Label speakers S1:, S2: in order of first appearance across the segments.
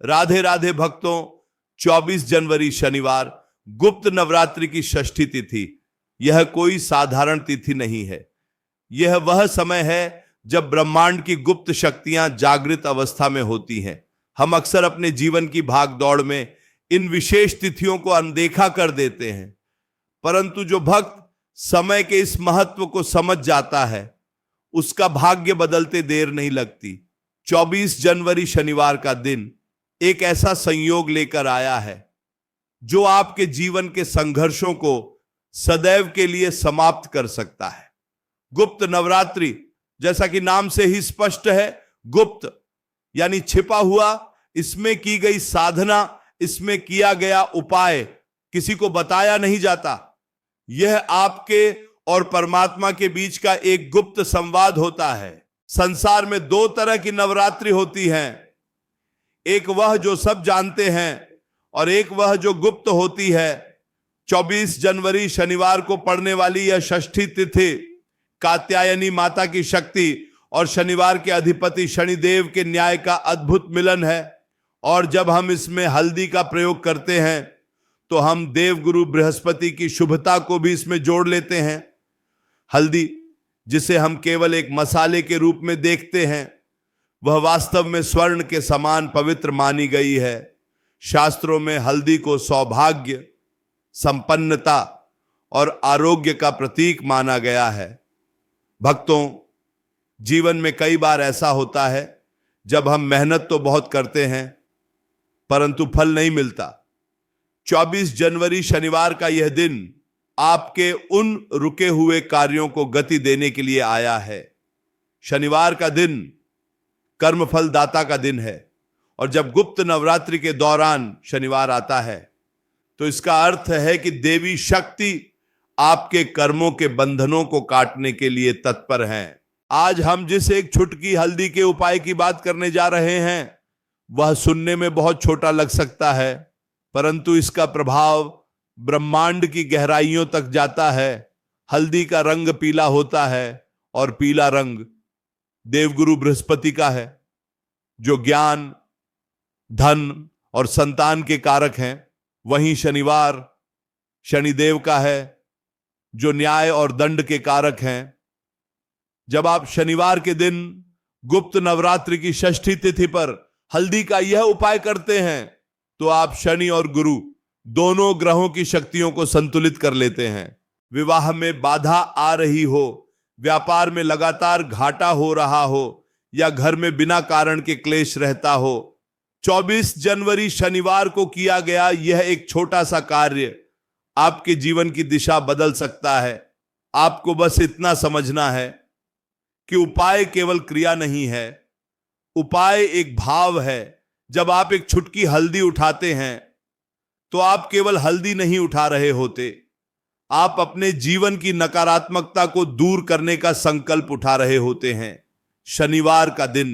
S1: राधे राधे भक्तों, 24 जनवरी शनिवार गुप्त नवरात्रि की षष्ठी तिथि। यह कोई साधारण तिथि नहीं है। यह वह समय है जब ब्रह्मांड की गुप्त शक्तियां जागृत अवस्था में होती हैं। हम अक्सर अपने जीवन की भागदौड़ में इन विशेष तिथियों को अनदेखा कर देते हैं, परंतु जो भक्त समय के इस महत्व को समझ जाता है, उसका भाग्य बदलते देर नहीं लगती। 24 जनवरी शनिवार का दिन एक ऐसा संयोग लेकर आया है जो आपके जीवन के संघर्षों को सदैव के लिए समाप्त कर सकता है। गुप्त नवरात्रि, जैसा कि नाम से ही स्पष्ट है, गुप्त यानी छिपा हुआ। इसमें की गई साधना, इसमें किया गया उपाय किसी को बताया नहीं जाता। यह आपके और परमात्मा के बीच का एक गुप्त संवाद होता है। संसार में दो तरह की नवरात्रि होती हैं, एक वह जो सब जानते हैं और एक वह जो गुप्त होती है। 24 जनवरी शनिवार को पड़ने वाली यह षष्ठी तिथि कात्यायनी माता की शक्ति और शनिवार के अधिपति शनिदेव के न्याय का अद्भुत मिलन है। और जब हम इसमें हल्दी का प्रयोग करते हैं तो हम देवगुरु बृहस्पति की शुभता को भी इसमें जोड़ लेते हैं। हल्दी, जिसे हम केवल एक मसाले के रूप में देखते हैं, वह वास्तव में स्वर्ण के समान पवित्र मानी गई है। शास्त्रों में हल्दी को सौभाग्य, संपन्नता और आरोग्य का प्रतीक माना गया है। भक्तों, जीवन में कई बार ऐसा होता है जब हम मेहनत तो बहुत करते हैं परंतु फल नहीं मिलता। 24 जनवरी शनिवार का यह दिन आपके उन रुके हुए कार्यों को गति देने के लिए आया है। शनिवार का दिन कर्मफल दाता का दिन है और जब गुप्त नवरात्रि के दौरान शनिवार आता है तो इसका अर्थ है कि देवी शक्ति आपके कर्मों के बंधनों को काटने के लिए तत्पर हैं। आज हम जिस एक छुटकी हल्दी के उपाय की बात करने जा रहे हैं, वह सुनने में बहुत छोटा लग सकता है, परंतु इसका प्रभाव ब्रह्मांड की गहराइयों तक जाता है। हल्दी का रंग पीला होता है और पीला रंग देवगुरु बृहस्पति का है, जो ज्ञान, धन और संतान के कारक हैं। वहीं शनिवार शनिदेव का है, जो न्याय और दंड के कारक हैं। जब आप शनिवार के दिन गुप्त नवरात्रि की षष्ठी तिथि पर हल्दी का यह उपाय करते हैं तो आप शनि और गुरु दोनों ग्रहों की शक्तियों को संतुलित कर लेते हैं। विवाह में बाधा आ रही हो, व्यापार में लगातार घाटा हो रहा हो या घर में बिना कारण के क्लेश रहता हो, 24 जनवरी शनिवार को किया गया यह एक छोटा सा कार्य आपके जीवन की दिशा बदल सकता है। आपको बस इतना समझना है कि उपाय केवल क्रिया नहीं है, उपाय एक भाव है। जब आप एक छुटकी हल्दी उठाते हैं तो आप केवल हल्दी नहीं उठा रहे होते, आप अपने जीवन की नकारात्मकता को दूर करने का संकल्प उठा रहे होते हैं। शनिवार का दिन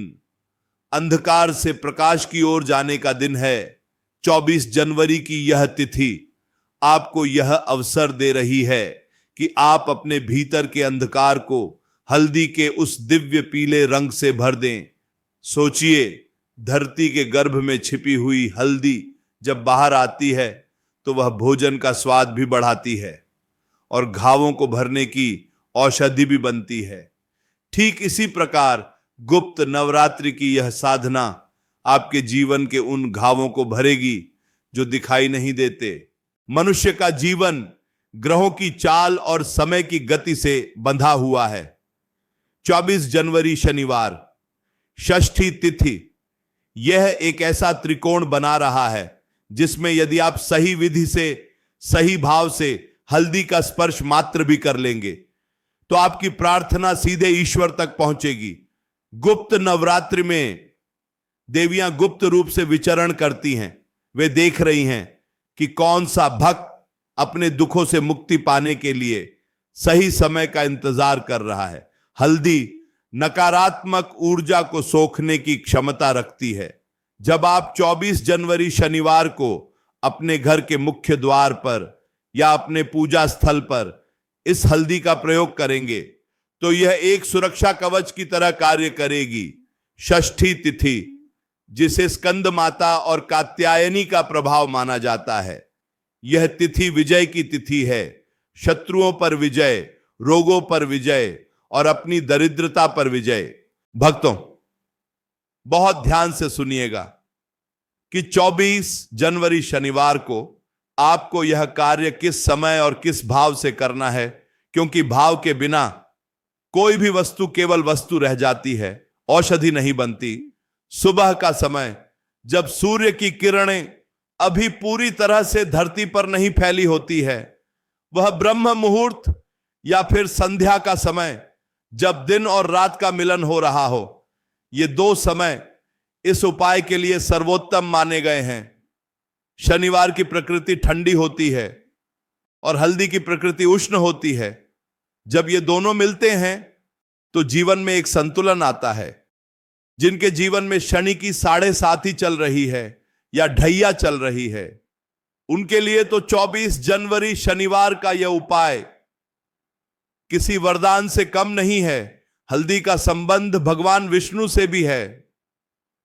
S1: अंधकार से प्रकाश की ओर जाने का दिन है। 24 जनवरी की यह तिथि आपको यह अवसर दे रही है कि आप अपने भीतर के अंधकार को हल्दी के उस दिव्य पीले रंग से भर दें। सोचिए, धरती के गर्भ में छिपी हुई हल्दी जब बाहर आती है तो वह भोजन का स्वाद भी बढ़ाती है और घावों को भरने की औषधि भी बनती है। ठीक इसी प्रकार गुप्त नवरात्रि की यह साधना आपके जीवन के उन घावों को भरेगी जो दिखाई नहीं देते। मनुष्य का जीवन ग्रहों की चाल और समय की गति से बंधा हुआ है। 24 जनवरी शनिवार षष्ठी तिथि यह एक ऐसा त्रिकोण बना रहा है जिसमें यदि आप सही विधि से, सही भाव से हल्दी का स्पर्श मात्र भी कर लेंगे तो आपकी प्रार्थना सीधे ईश्वर तक पहुंचेगी। गुप्त नवरात्रि में देवियां गुप्त रूप से विचरण करती हैं। वे देख रही हैं कि कौन सा भक्त अपने दुखों से मुक्ति पाने के लिए सही समय का इंतजार कर रहा है। हल्दी नकारात्मक ऊर्जा को सोखने की क्षमता रखती है। जब आप 24 जनवरी शनिवार को अपने घर के मुख्य द्वार पर या अपने पूजा स्थल पर इस हल्दी का प्रयोग करेंगे तो यह एक सुरक्षा कवच की तरह कार्य करेगी। षष्ठी तिथि जिसे स्कंद माता और कात्यायनी का प्रभाव माना जाता है। यह तिथि विजय की तिथि है। शत्रुओं पर विजय, रोगों पर विजय और अपनी दरिद्रता पर विजय। भक्तों, बहुत ध्यान से सुनिएगा कि 24 जनवरी शनिवार को आपको यह कार्य किस समय और किस भाव से करना है, क्योंकि भाव के बिना कोई भी वस्तु केवल वस्तु रह जाती है, औषधि नहीं बनती। सुबह का समय, जब सूर्य की किरणें अभी पूरी तरह से धरती पर नहीं फैली होती है, वह ब्रह्म मुहूर्त या फिर संध्या का समय, जब दिन और रात का मिलन हो रहा हो, ये दो समय इस उपाय के लिए सर्वोत्तम माने गए हैं। शनिवार की प्रकृति ठंडी होती है और हल्दी की प्रकृति उष्ण होती है। जब ये दोनों मिलते हैं तो जीवन में एक संतुलन आता है। जिनके जीवन में शनि की 7.5 चल रही है या ढैया चल रही है, उनके लिए तो 24 जनवरी शनिवार का यह उपाय किसी वरदान से कम नहीं है। हल्दी का संबंध भगवान विष्णु से भी है,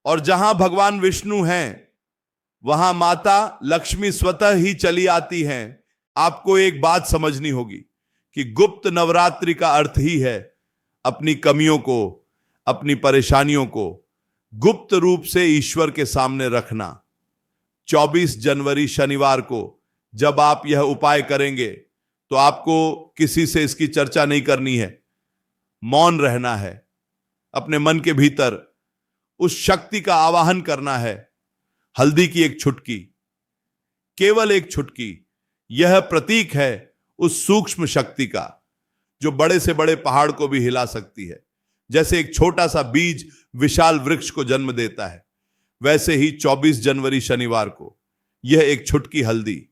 S1: और जहां भगवान विष्णु हैं वहां माता लक्ष्मी स्वतः ही चली आती हैं। आपको एक बात समझनी होगी कि गुप्त नवरात्रि का अर्थ ही है अपनी कमियों को, अपनी परेशानियों को गुप्त रूप से ईश्वर के सामने रखना। 24 जनवरी शनिवार को जब आप यह उपाय करेंगे तो आपको किसी से इसकी चर्चा नहीं करनी है, मौन रहना है, अपने मन के भीतर उस शक्ति का आवाहन करना है। हल्दी की एक छुटकी, केवल एक छुटकी, यह प्रतीक है उस सूक्ष्म शक्ति का जो बड़े से बड़े पहाड़ को भी हिला सकती है। जैसे एक छोटा सा बीज विशाल वृक्ष को जन्म देता है, वैसे ही 24 जनवरी शनिवार को यह एक छुटकी हल्दी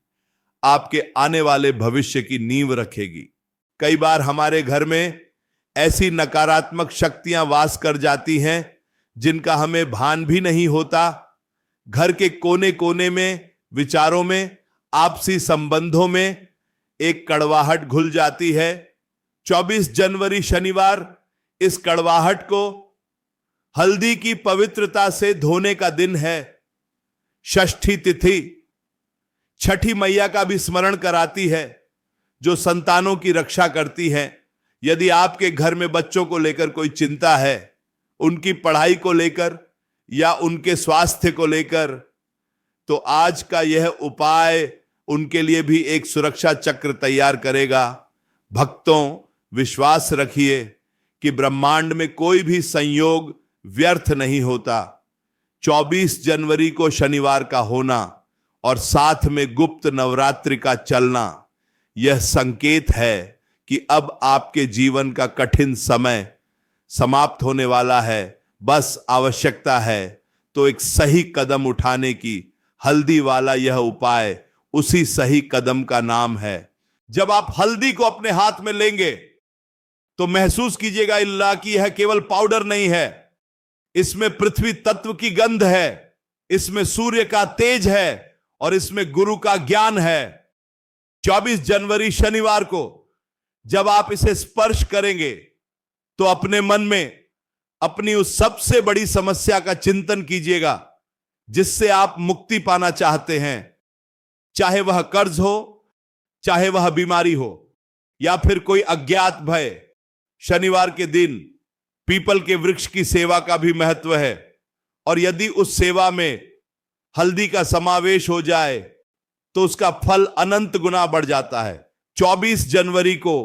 S1: आपके आने वाले भविष्य की नींव रखेगी। कई बार हमारे घर में ऐसी नकारात्मक शक्तियां वास कर जाती हैं जिनका हमें भान भी नहीं होता। घर के कोने कोने में, विचारों में, आपसी संबंधों में एक कड़वाहट घुल जाती है। 24 जनवरी शनिवार इस कड़वाहट को हल्दी की पवित्रता से धोने का दिन है। षष्ठी तिथि छठी मैया का भी स्मरण कराती है, जो संतानों की रक्षा करती है। यदि आपके घर में बच्चों को लेकर कोई चिंता है, उनकी पढ़ाई को लेकर या उनके स्वास्थ्य को लेकर, तो आज का यह उपाय उनके लिए भी एक सुरक्षा चक्र तैयार करेगा। भक्तों, विश्वास रखिए कि ब्रह्मांड में कोई भी संयोग व्यर्थ नहीं होता। 24 जनवरी को शनिवार का होना और साथ में गुप्त नवरात्रि का चलना, यह संकेत है कि अब आपके जीवन का कठिन समय समाप्त होने वाला है। बस आवश्यकता है तो एक सही कदम उठाने की। हल्दी वाला यह उपाय उसी सही कदम का नाम है। जब आप हल्दी को अपने हाथ में लेंगे तो महसूस कीजिएगा इल्ला कि यह केवल पाउडर नहीं है, इसमें पृथ्वी तत्व की गंध है, इसमें सूर्य का तेज है और इसमें गुरु का ज्ञान है। 24 जनवरी शनिवार को जब आप इसे स्पर्श करेंगे तो अपने मन में अपनी उस सबसे बड़ी समस्या का चिंतन कीजिएगा जिससे आप मुक्ति पाना चाहते हैं। चाहे वह कर्ज हो, चाहे वह बीमारी हो, या फिर कोई अज्ञात भय। शनिवार के दिन पीपल के वृक्ष की सेवा का भी महत्व है, और यदि उस सेवा में हल्दी का समावेश हो जाए तो उसका फल अनंत गुना बढ़ जाता है। 24 जनवरी को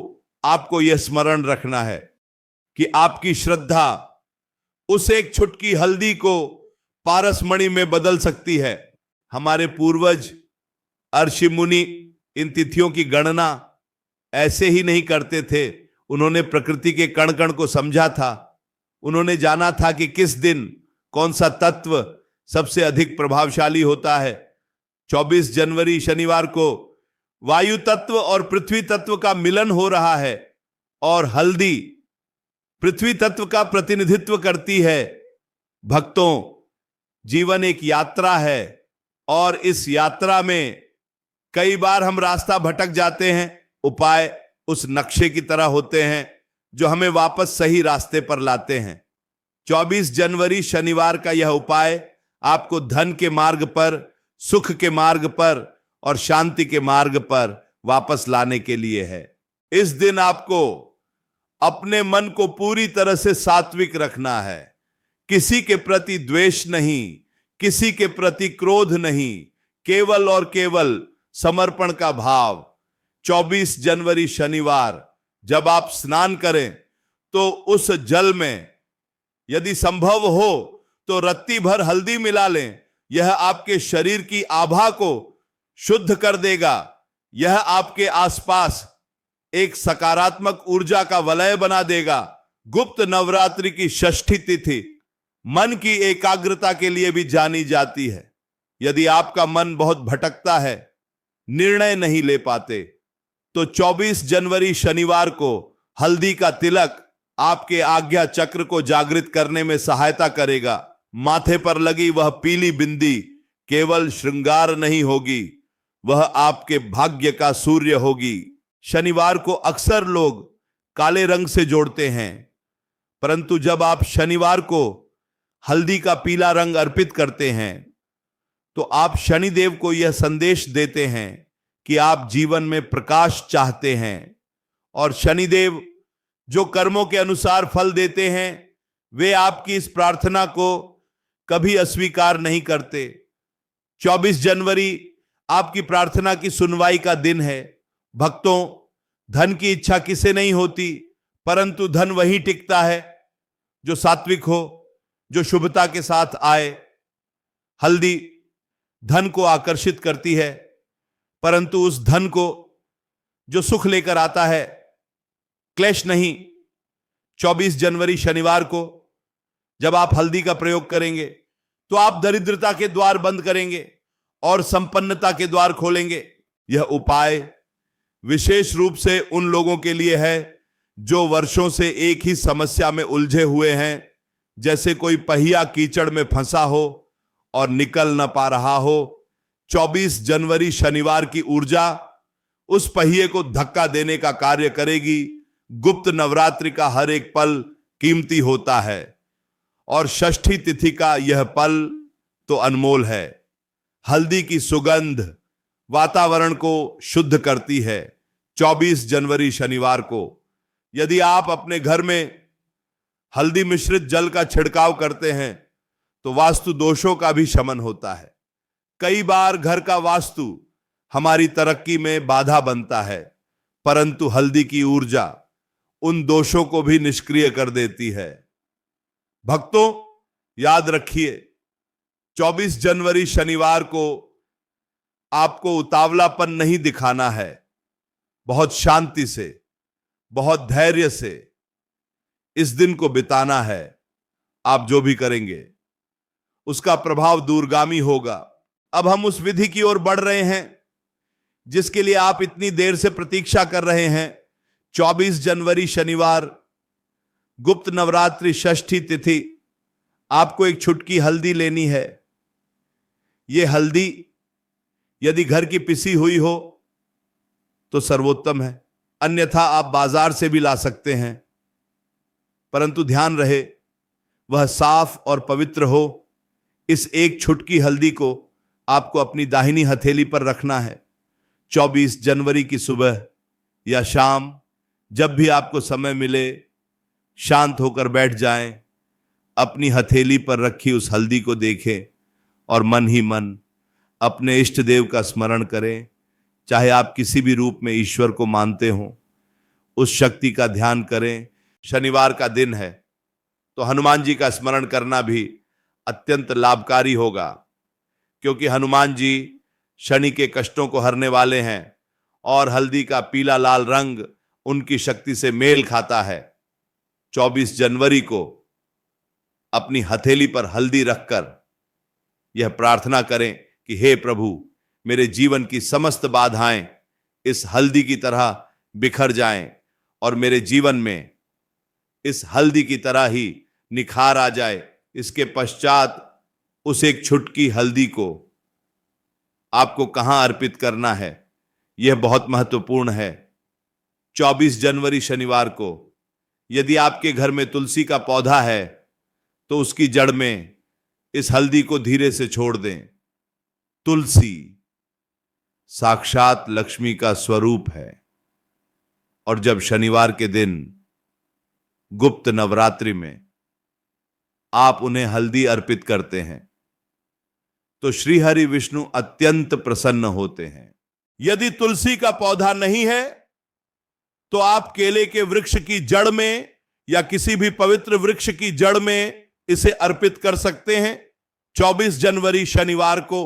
S1: आपको यह स्मरण रखना है कि आपकी श्रद्धा उस एक छुटकी हल्दी को पारसमणि में बदल सकती है। हमारे पूर्वज ऋषि मुनि इन तिथियों की गणना ऐसे ही नहीं करते थे। उन्होंने प्रकृति के कण कण को समझा था। उन्होंने जाना था कि किस दिन कौन सा तत्व सबसे अधिक प्रभावशाली होता है। 24 जनवरी शनिवार को वायु तत्व और पृथ्वी तत्व का मिलन हो रहा है, और हल्दी पृथ्वी तत्व का प्रतिनिधित्व करती है। भक्तों, जीवन एक यात्रा है, और इस यात्रा में कई बार हम रास्ता भटक जाते हैं। उपाय उस नक्शे की तरह होते हैं जो हमें वापस सही रास्ते पर लाते हैं। 24 जनवरी शनिवार का यह उपाय आपको धन के मार्ग पर, सुख के मार्ग पर और शांति के मार्ग पर वापस लाने के लिए है। इस दिन आपको अपने मन को पूरी तरह से सात्विक रखना है। किसी के प्रति द्वेष नहीं, किसी के प्रति क्रोध नहीं, केवल और केवल समर्पण का भाव। 24 जनवरी शनिवार जब आप स्नान करें तो उस जल में यदि संभव हो तो रत्ती भर हल्दी मिला लें। यह आपके शरीर की आभा को शुद्ध कर देगा। यह आपके आसपास एक सकारात्मक ऊर्जा का वलय बना देगा। गुप्त नवरात्रि की षष्ठी तिथि मन की एकाग्रता के लिए भी जानी जाती है। यदि आपका मन बहुत भटकता है, निर्णय नहीं ले पाते, तो 24 जनवरी शनिवार को हल्दी का तिलक आपके आज्ञा चक्र को जागृत करने में सहायता करेगा। माथे पर लगी वह पीली बिंदी केवल श्रृंगार नहीं होगी, वह आपके भाग्य का सूर्य होगी। शनिवार को अक्सर लोग काले रंग से जोड़ते हैं, परंतु जब आप शनिवार को हल्दी का पीला रंग अर्पित करते हैं तो आप शनिदेव को यह संदेश देते हैं कि आप जीवन में प्रकाश चाहते हैं। और शनिदेव जो कर्मों के अनुसार फल देते हैं, वे आपकी इस प्रार्थना को कभी अस्वीकार नहीं करते। 24 जनवरी आपकी प्रार्थना की सुनवाई का दिन है। भक्तों, धन की इच्छा किसे नहीं होती, परंतु धन वही टिकता है जो सात्विक हो, जो शुभता के साथ आए। हल्दी धन को आकर्षित करती है, परंतु उस धन को जो सुख लेकर आता है, क्लेश नहीं। 24 जनवरी शनिवार को जब आप हल्दी का प्रयोग करेंगे तो आप दरिद्रता के द्वार बंद करेंगे और संपन्नता के द्वार खोलेंगे। यह उपाय विशेष रूप से उन लोगों के लिए है जो वर्षों से एक ही समस्या में उलझे हुए हैं, जैसे कोई पहिया कीचड़ में फंसा हो और निकल न पा रहा हो। 24 जनवरी शनिवार की ऊर्जा उस पहिए को धक्का देने का कार्य करेगी। गुप्त नवरात्रि का हर एक पल कीमती होता है और षष्ठी तिथि का यह पल तो अनमोल है। हल्दी की सुगंध वातावरण को शुद्ध करती है। 24 जनवरी शनिवार को यदि आप अपने घर में हल्दी मिश्रित जल का छिड़काव करते हैं तो वास्तु दोषों का भी शमन होता है। कई बार घर का वास्तु हमारी तरक्की में बाधा बनता है, परंतु हल्दी की ऊर्जा उन दोषों को भी निष्क्रिय कर देती है। भक्तों, याद रखिए, 24 जनवरी शनिवार को आपको उतावलापन नहीं दिखाना है। बहुत शांति से, बहुत धैर्य से इस दिन को बिताना है। आप जो भी करेंगे उसका प्रभाव दूरगामी होगा। अब हम उस विधि की ओर बढ़ रहे हैं जिसके लिए आप इतनी देर से प्रतीक्षा कर रहे हैं। 24 जनवरी शनिवार, गुप्त नवरात्रि षष्ठी तिथि। आपको एक छुटकी हल्दी लेनी है। यह हल्दी यदि घर की पिसी हुई हो तो सर्वोत्तम है, अन्यथा आप बाजार से भी ला सकते हैं, परंतु ध्यान रहे वह साफ और पवित्र हो। इस एक छुटकी हल्दी को आपको अपनी दाहिनी हथेली पर रखना है। 24 जनवरी की सुबह या शाम, जब भी आपको समय मिले, शांत होकर बैठ जाएं, अपनी हथेली पर रखी उस हल्दी को देखें और मन ही मन अपने इष्ट देव का स्मरण करें। चाहे आप किसी भी रूप में ईश्वर को मानते हो, उस शक्ति का ध्यान करें। शनिवार का दिन है तो हनुमान जी का स्मरण करना भी अत्यंत लाभकारी होगा, क्योंकि हनुमान जी शनि के कष्टों को हरने वाले हैं और हल्दी का पीला लाल रंग उनकी शक्ति से मेल खाता है। 24 जनवरी को अपनी हथेली पर हल्दी रखकर यह प्रार्थना करें कि हे प्रभु, मेरे जीवन की समस्त बाधाएं इस हल्दी की तरह बिखर जाएं और मेरे जीवन में इस हल्दी की तरह ही निखार आ जाए। इसके पश्चात उस एक छुटकी हल्दी को आपको कहां अर्पित करना है, यह बहुत महत्वपूर्ण है। 24 जनवरी शनिवार को यदि आपके घर में तुलसी का पौधा है तो उसकी जड़ में इस हल्दी को धीरे से छोड़ दें। तुलसी साक्षात लक्ष्मी का स्वरूप है और जब शनिवार के दिन गुप्त नवरात्रि में आप उन्हें हल्दी अर्पित करते हैं तो श्री हरि विष्णु अत्यंत प्रसन्न होते हैं। यदि तुलसी का पौधा नहीं है तो आप केले के वृक्ष की जड़ में या किसी भी पवित्र वृक्ष की जड़ में इसे अर्पित कर सकते हैं। 24 जनवरी शनिवार को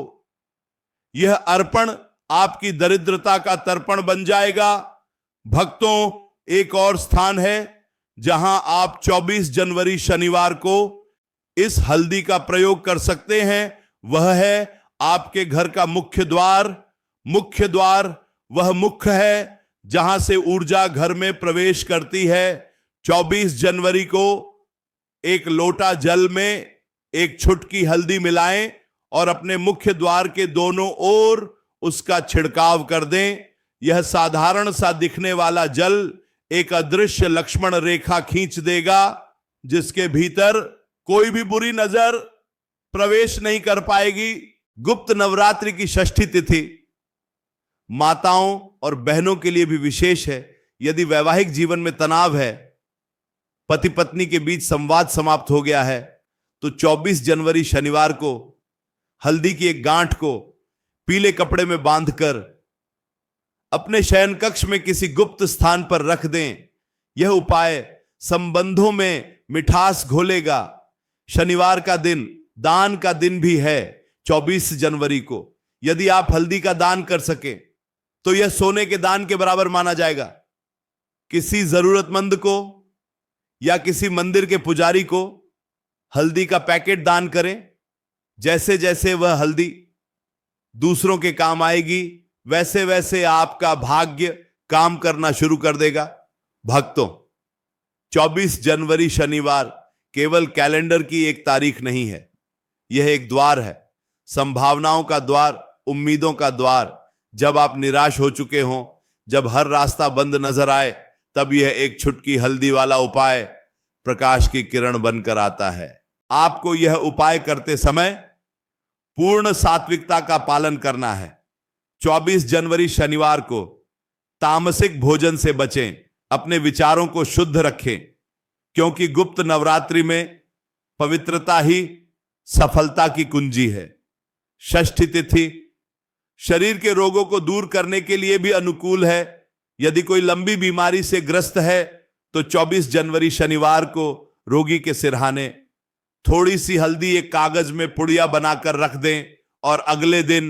S1: यह अर्पण आपकी दरिद्रता का तर्पण बन जाएगा। भक्तों, एक और स्थान है जहां आप 24 जनवरी शनिवार को इस हल्दी का प्रयोग कर सकते हैं। वह है आपके घर का मुख्य द्वार। मुख्य द्वार वह मुख्य है जहां से ऊर्जा घर में प्रवेश करती है। 24 जनवरी को एक लोटा जल में एक छुटकी हल्दी मिलाएं और अपने मुख्य द्वार के दोनों ओर उसका छिड़काव कर दें। यह साधारण सा दिखने वाला जल एक अदृश्य लक्ष्मण रेखा खींच देगा जिसके भीतर कोई भी बुरी नजर प्रवेश नहीं कर पाएगी। गुप्त नवरात्रि की षष्ठी तिथि माताओं और बहनों के लिए भी विशेष है। यदि वैवाहिक जीवन में तनाव है, पति पत्नी के बीच संवाद समाप्त हो गया है, तो 24 जनवरी शनिवार को हल्दी की एक गांठ को पीले कपड़े में बांधकर अपने शयन कक्ष में किसी गुप्त स्थान पर रख दें। यह उपाय संबंधों में मिठास घोलेगा। शनिवार का दिन दान का दिन भी है। 24 जनवरी को यदि आप हल्दी का दान कर सके तो यह सोने के दान के बराबर माना जाएगा। किसी जरूरतमंद को या किसी मंदिर के पुजारी को हल्दी का पैकेट दान करें। जैसे जैसे वह हल्दी दूसरों के काम आएगी, वैसे वैसे आपका भाग्य काम करना शुरू कर देगा। भक्तों, 24 जनवरी शनिवार केवल कैलेंडर की एक तारीख नहीं है, यह एक द्वार है, संभावनाओं का द्वार, उम्मीदों का द्वार। जब आप निराश हो चुके हों, जब हर रास्ता बंद नजर आए, तब यह एक छुटकी हल्दी वाला उपाय प्रकाश की किरण बनकर आता है। आपको यह उपाय करते समय पूर्ण सात्विकता का पालन करना है। 24 जनवरी शनिवार को तामसिक भोजन से बचें, अपने विचारों को शुद्ध रखें, क्योंकि गुप्त नवरात्रि में पवित्रता ही सफलता की कुंजी है। षष्ठी तिथि शरीर के रोगों को दूर करने के लिए भी अनुकूल है। यदि कोई लंबी बीमारी से ग्रस्त है तो 24 जनवरी शनिवार को रोगी के सिरहाने थोड़ी सी हल्दी एक कागज में पुड़िया बनाकर रख दें और अगले दिन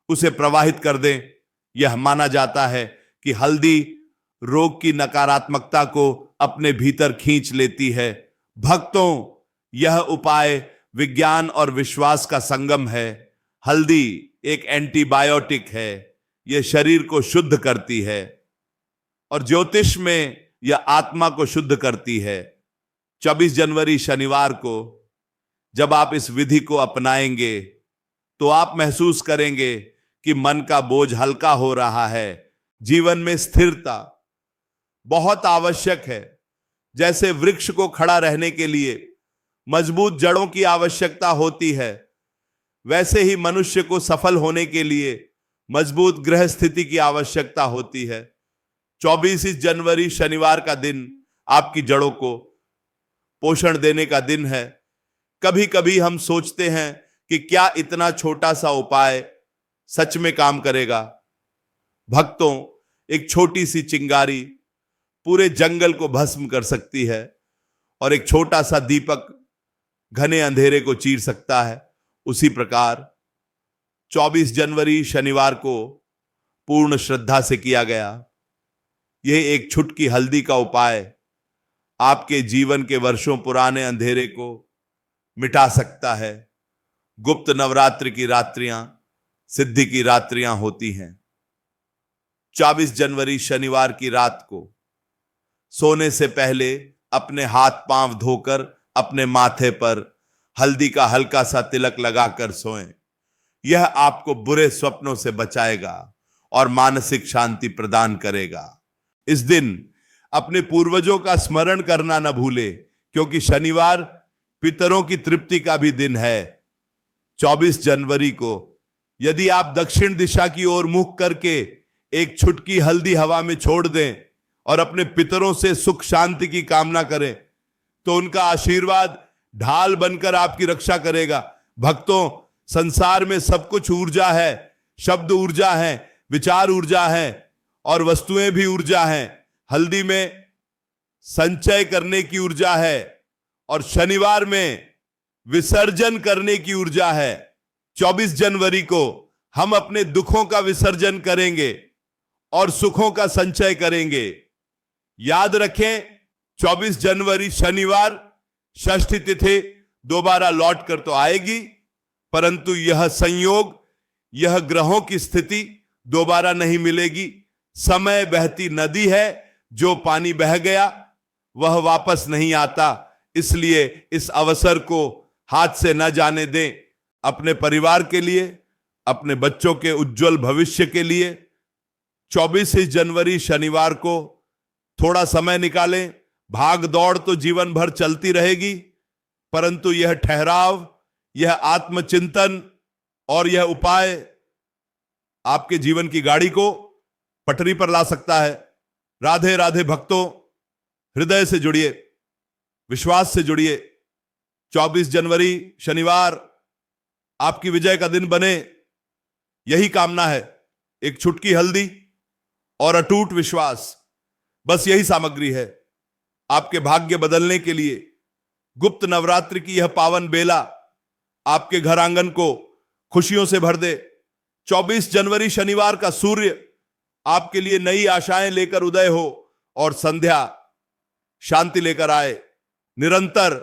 S1: उसे प्रवाहित कर दें। यह माना जाता है कि हल्दी रोग की नकारात्मकता को अपने भीतर खींच लेती है। भक्तों, यह उपाय विज्ञान और विश्वास का संगम है। हल्दी एक एंटीबायोटिक है, यह शरीर को शुद्ध करती है और ज्योतिष में यह आत्मा को शुद्ध करती है। 24 जनवरी शनिवार को जब आप इस विधि को अपनाएंगे तो आप महसूस करेंगे कि मन का बोझ हल्का हो रहा है। जीवन में स्थिरता बहुत आवश्यक है। जैसे वृक्ष को खड़ा रहने के लिए मजबूत जड़ों की आवश्यकता होती है, वैसे ही मनुष्य को सफल होने के लिए मजबूत ग्रह स्थिति की आवश्यकता होती है। 24 जनवरी शनिवार का दिन आपकी जड़ों को पोषण देने का दिन है। कभी कभी हम सोचते हैं कि क्या इतना छोटा सा उपाय सच में काम करेगा। भक्तों, एक छोटी सी चिंगारी पूरे जंगल को भस्म कर सकती है और एक छोटा सा दीपक घने अंधेरे को चीर सकता है। उसी प्रकार 24 जनवरी शनिवार को पूर्ण श्रद्धा से किया गया यह एक छुटकी हल्दी का उपाय आपके जीवन के वर्षों पुराने अंधेरे को मिटा सकता है। गुप्त नवरात्रि की रात्रियां सिद्धि की रात्रियां होती हैं। 24 जनवरी शनिवार की रात को सोने से पहले अपने हाथ पांव धोकर अपने माथे पर हल्दी का हल्का सा तिलक लगाकर सोएं। यह आपको बुरे स्वप्नों से बचाएगा और मानसिक शांति प्रदान करेगा। इस दिन अपने पूर्वजों का स्मरण करना न भूले, क्योंकि शनिवार पितरों की तृप्ति का भी दिन है। 24 जनवरी को यदि आप दक्षिण दिशा की ओर मुख करके एक छुटकी हल्दी हवा में छोड़ दें और अपने पितरों से सुख शांति की कामना करें तो उनका आशीर्वाद ढाल बनकर आपकी रक्षा करेगा। भक्तों, संसार में सब कुछ ऊर्जा है, शब्द ऊर्जा है, विचार ऊर्जा है और वस्तुएं भी ऊर्जा हैं। हल्दी में संचय करने की ऊर्जा है और शनिवार में विसर्जन करने की ऊर्जा है। 24 जनवरी को हम अपने दुखों का विसर्जन करेंगे और सुखों का संचय करेंगे। याद रखें, 24 जनवरी शनिवार षष्ठी तिथि दोबारा लौट कर तो आएगी, परंतु यह संयोग, यह ग्रहों की स्थिति दोबारा नहीं मिलेगी। समय बहती नदी है, जो पानी बह गया वह वापस नहीं आता। इसलिए इस अवसर को हाथ से न जाने दें। अपने परिवार के लिए, अपने बच्चों के उज्जवल भविष्य के लिए 24 जनवरी शनिवार को थोड़ा समय निकालें। भाग दौड़ तो जीवन भर चलती रहेगी, परंतु यह ठहराव, यह आत्मचिंतन और यह उपाय आपके जीवन की गाड़ी को पटरी पर ला सकता है। राधे राधे भक्तों, हृदय से जुड़िए, विश्वास से जुड़िए। 24 जनवरी शनिवार आपकी विजय का दिन बने, यही कामना है। एक छुटकी हल्दी और अटूट विश्वास, बस यही सामग्री है आपके भाग्य बदलने के लिए। गुप्त नवरात्रि की यह पावन बेला आपके घर आंगन को खुशियों से भर दे। 24 जनवरी शनिवार का सूर्य आपके लिए नई आशाएं लेकर उदय हो और संध्या शांति लेकर आए। निरंतर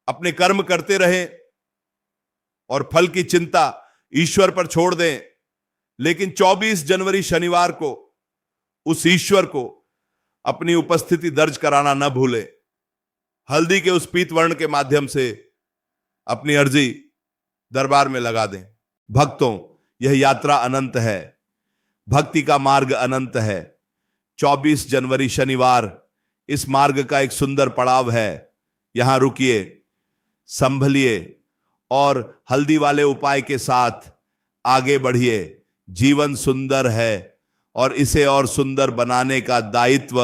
S1: अपने कर्म करते रहें और फल की चिंता ईश्वर पर छोड़ दें, लेकिन 24 जनवरी शनिवार को उस ईश्वर को अपनी उपस्थिति दर्ज कराना न भूलें। हल्दी के उस पीत वर्ण के माध्यम से अपनी अर्जी दरबार में लगा दें। भक्तों, यह यात्रा अनंत है, भक्ति का मार्ग अनंत है। 24 जनवरी शनिवार इस मार्ग का एक सुंदर पड़ाव है। यहां रुकिए, संभलिए और हल्दी वाले उपाय के साथ आगे बढ़िए। जीवन सुंदर है और इसे और सुंदर बनाने का दायित्व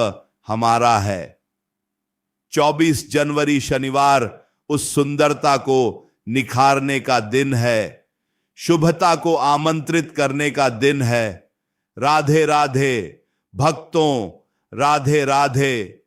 S1: हमारा है। 24 जनवरी शनिवार उस सुंदरता को निखारने का दिन है, शुभता को आमंत्रित करने का दिन है। राधे राधे भक्तों, राधे राधे।